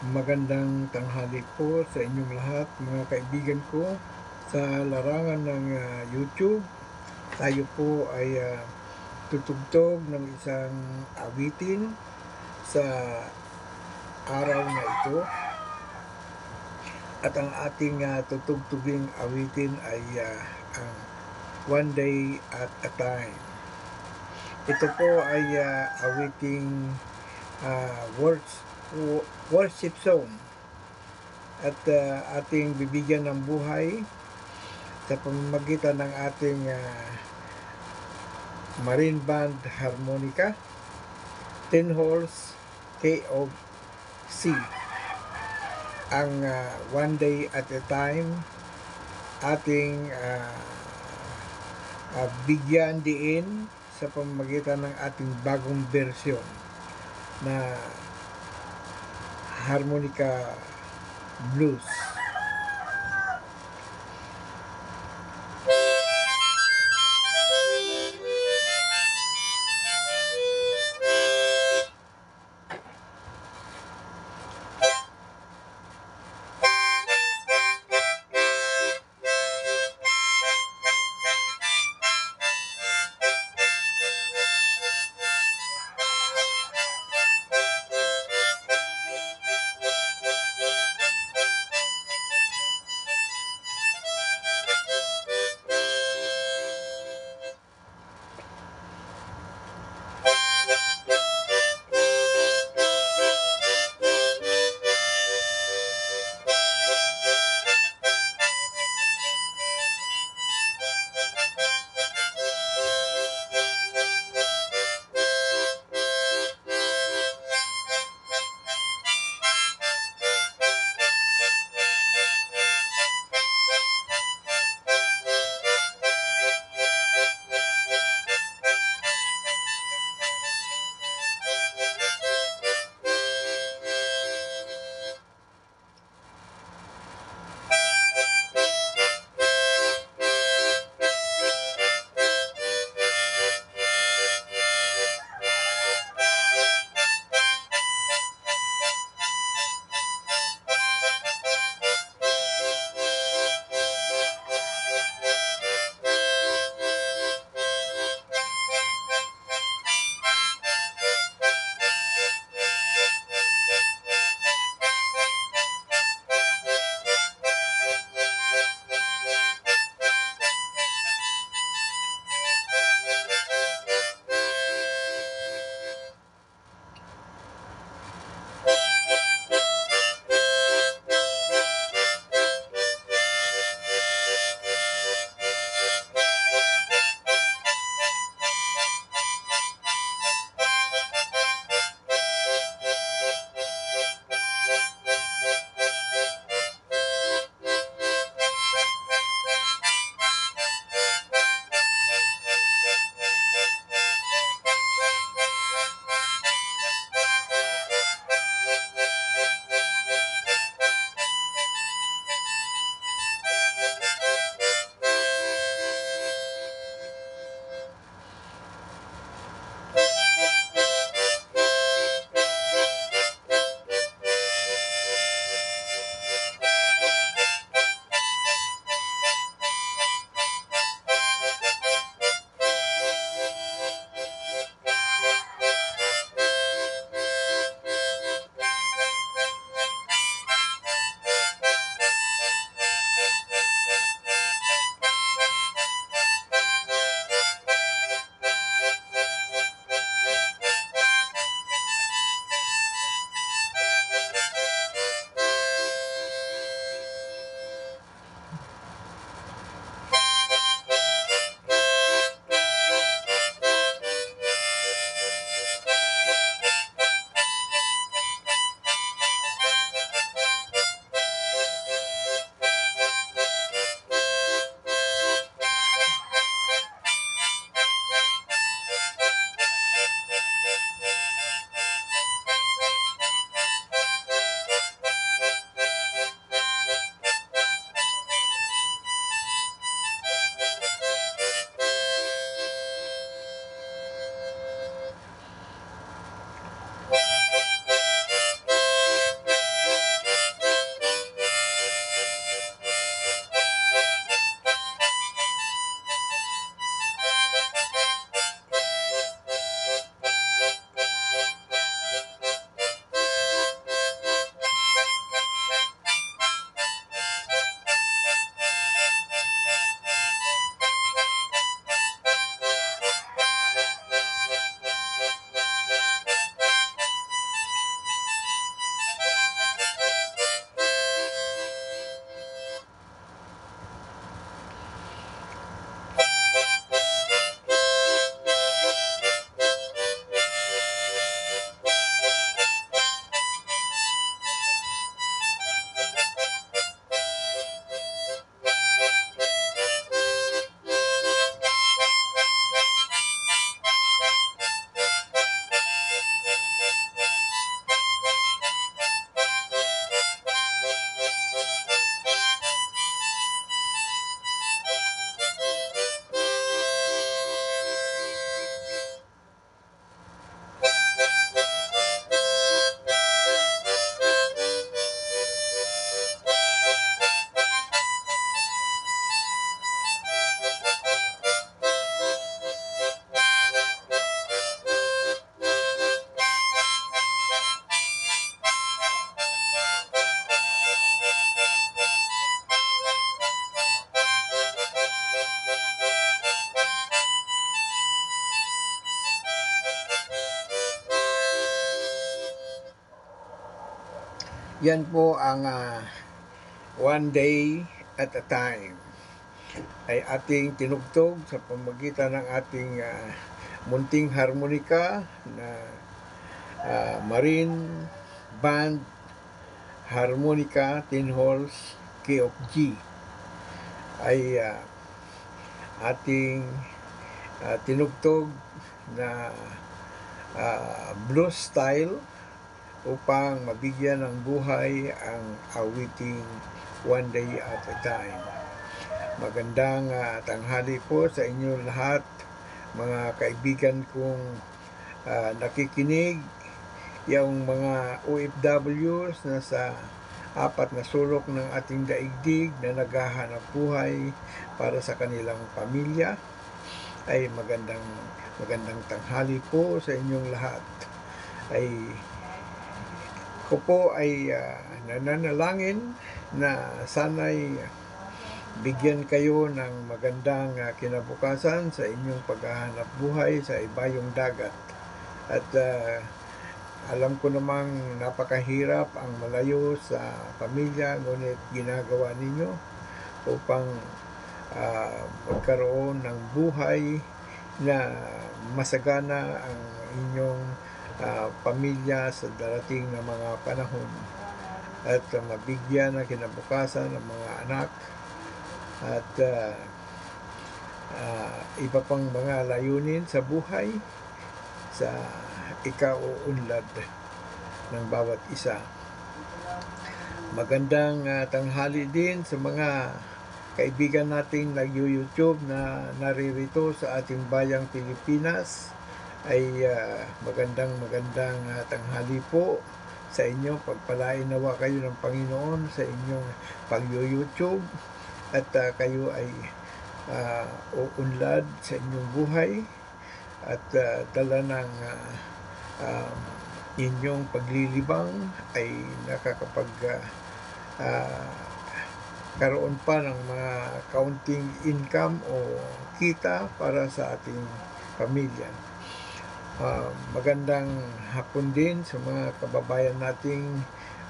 Magandang tanghali po sa inyong lahat, mga kaibigan ko sa larangan ng YouTube. Tayo po ay tutugtog ng isang awitin sa araw na ito. At ang ating tutugtuging awitin ay ang One Day at a Time. Ito po ay awiting worship song at ating bibigyan ng buhay sa pamamagitan ng ating marine band harmonica, 10 holes K of C. Ang One Day at a Time ating bigyan diin sa pamamagitan ng ating bagong bersyon na harmonica blues. Yan po ang one day at a time ay ating tinugtog sa pamamagitan ng ating munting harmonika na Marine Band Harmonica Tin Horse Key of G ay ating tinugtog na blues style upang mabigyan ng buhay ang awiting One Day at a Time. Magandang tanghali po sa inyo lahat, mga kaibigan kong nakikinig, yung mga OFWs na sa apat na sulok ng ating daigdig na naghahanap buhay para sa kanilang pamilya, ay magandang tanghali po sa inyong lahat. Ko po ay nananalangin na sana'y bigyan kayo ng magandang kinabukasan sa inyong paghahanap buhay sa ibayong dagat. At alam ko namang napakahirap ang malayo sa pamilya, ngunit ginagawa ninyo upang magkaroon ng buhay na masagana ang inyong pamilya sa darating na mga panahon, at mabigyan ng kinabukasan ng mga anak at iba pang mga layunin sa buhay sa ikauunlad ng bawat isa. Magandang tanghali din sa mga kaibigan nating nag-YouTube na naririto sa ating bayang Pilipinas. Ay magandang tanghali po sa inyo. Pagpalain nawa kayo ng Panginoon sa inyong pag-YouTube at kayo ay uunlad sa inyong buhay at dala ng inyong paglilibang ay karoon pa ng mga kaunting income o kita para sa ating pamilya. Magandang hapon din sa mga kababayan nating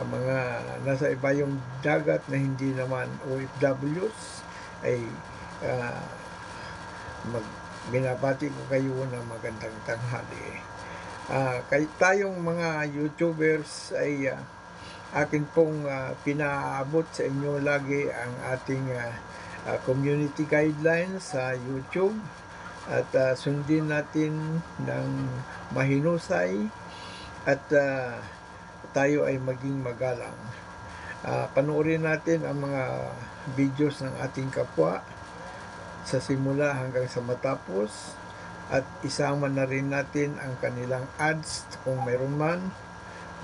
mga nasa ibayong dagat na hindi naman OFWs, ay binabati ko kayo na magandang tanghali. Tayong mga YouTubers ay akin pong pinaabot sa inyo lagi ang ating community guidelines sa YouTube, at sundin natin ng mahinusay at tayo ay maging magalang. Panoorin natin ang mga videos ng ating kapwa sa simula hanggang sa matapos, at isama na rin natin ang kanilang ads kung mayroon man,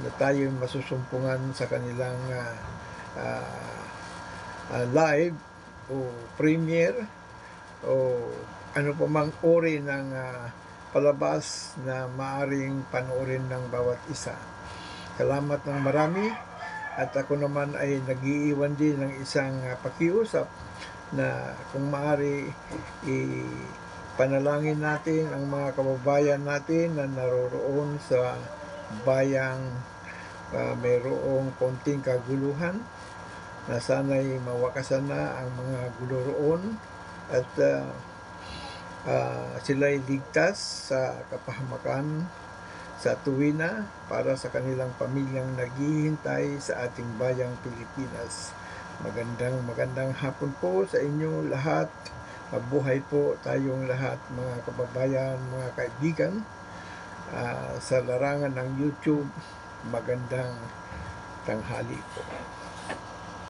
na tayo masusumpungan sa kanilang live o premiere o ano pa mang uri ng palabas na maaring panoorin ng bawat isa. Salamat ng marami, at ako naman ay nag-iiwan din ng isang pakiusap na kung maaari panalangin natin ang mga kababayan natin na naroroon sa bayang mayroong konting kaguluhan, na sana'y mawakasan na ang mga gulo roon at sila'y ligtas sa kapahamakan sa tuwina para sa kanilang pamilyang naghihintay sa ating bayang Pilipinas. Magandang hapon po sa inyo lahat. Mabuhay po tayong lahat, mga kababayan, mga kaibigan sa larangan ng YouTube. Magandang tanghali po.